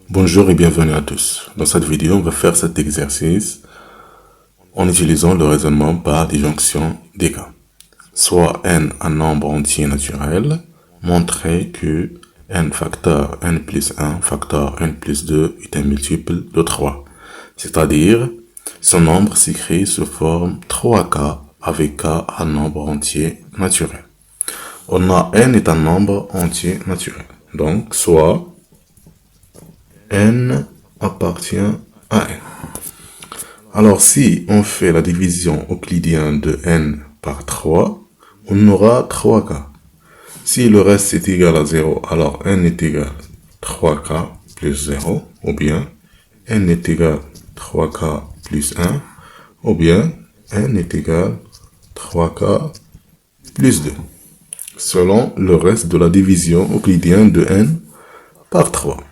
Bonjour et bienvenue à tous. Dans cette vidéo, on va faire cet exercice en utilisant le raisonnement par disjonction des cas. Soit n un nombre entier naturel, montrer que n facteur n plus 1 facteur n plus 2 est un multiple de 3. C'est-à-dire, ce nombre s'écrit sous forme 3k avec k un nombre entier naturel. On a n est un nombre entier naturel. Donc, soit n appartient à n. Alors, si on fait la division euclidienne de n par 3, on aura 3k. Si le reste est égal à 0, alors n est égal à 3k plus 0, ou bien n est égal à 3k plus 1, ou bien n est égal à 3k plus 2, selon le reste de la division euclidienne de n par 3.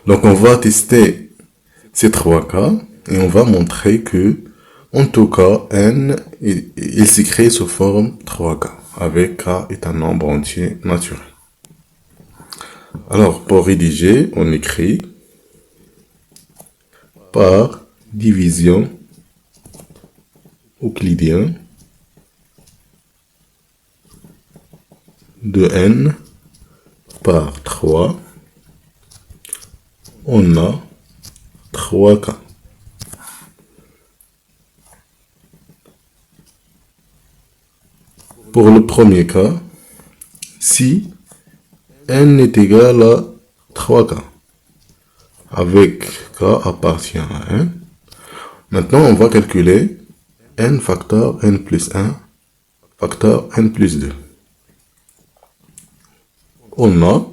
Donc, on va tester ces 3 cas et on va montrer que, en tout cas, n, il s'écrit sous forme 3k, avec k est un nombre entier naturel. Alors, pour rédiger, on écrit par division euclidienne de n par 3. On a 3 cas. Pour le premier cas, si n est égal à 3k, avec k appartient à n, maintenant on va calculer n facteur n plus 1 facteur n plus 2. On a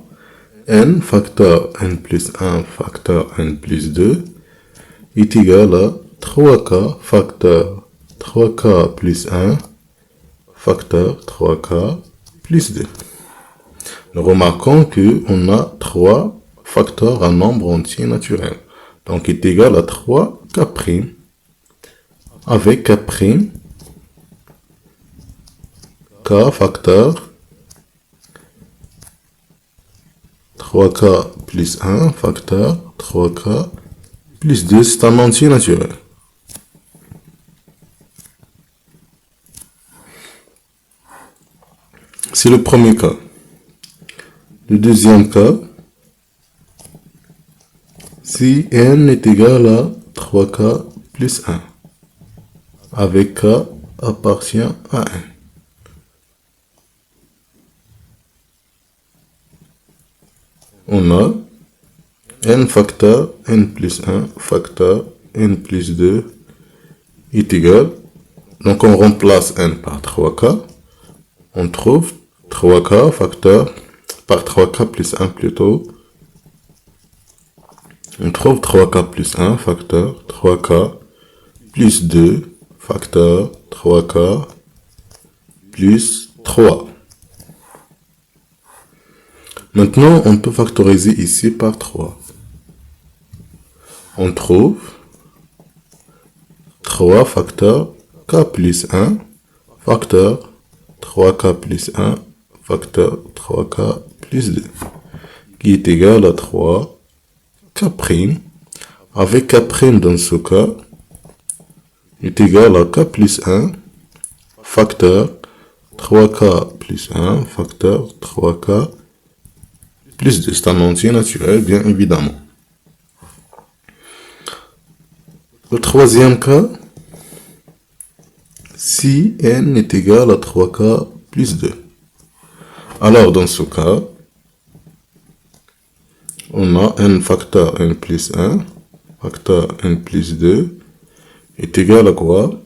n facteur n plus 1 facteur n plus 2 est égal à 3k facteur 3k plus 1 facteur 3k plus 2. Nous remarquons qu'on a 3 facteurs un nombre entier naturel. Donc, est égal à 3k' avec k', k facteur 3k plus 1 facteur 3k plus 2, c'est un entier naturel. C'est le premier cas. Le deuxième cas, si n est égal à 3k plus 1, avec k appartient à n. On a n facteur n plus 1 facteur n plus 2 est égal. Donc on remplace n par 3k. On trouve 3k facteur par 3k plus 1 plutôt. On trouve 3k plus 1 facteur 3k plus 2 facteur 3k plus 3. Maintenant, on peut factoriser ici par 3. On trouve 3 facteur k plus 1 facteur 3k plus 1 facteur 3k plus 2 qui est égal à 3 k' avec k' dans ce cas est égal à k plus 1 facteur 3k plus 1 facteur 3k plus 2. C'est un entier naturel, bien évidemment. Le troisième cas, si n est égal à 3k plus 2. Alors, dans ce cas, on a n facteur n plus 1 facteur n plus 2 est égal à quoi?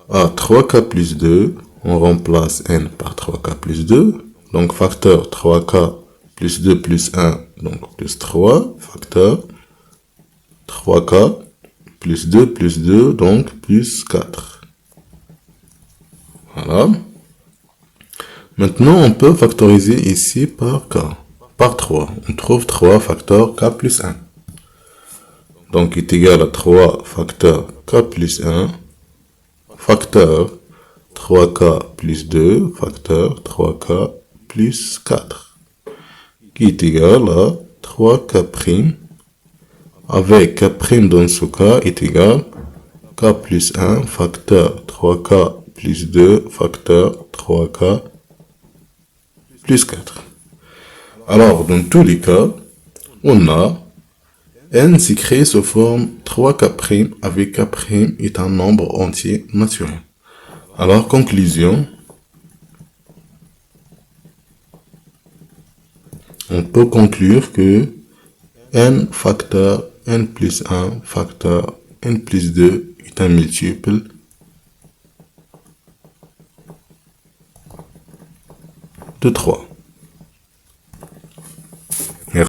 À 3k plus 2, on remplace n par 3k plus 2. Donc, facteur 3k plus 2 plus 1, donc plus 3, facteur 3k plus 2, donc plus 4. Voilà. Maintenant, on peut factoriser ici par k, par 3. On trouve 3 facteur k plus 1. Donc, est égal à 3 facteur k plus 1, facteur 3k plus 2, facteur 3k plus 4, qui est égal à 3k' avec k' dans ce cas est égal k plus 1 facteur 3k plus 2 facteur 3k plus 4. Alors, dans tous les cas, on a n s'écrit sous forme 3k' avec k' est un nombre entier naturel. Alors, conclusion, on peut conclure que n facteur n plus 1 facteur n plus 2 est un multiple de 3.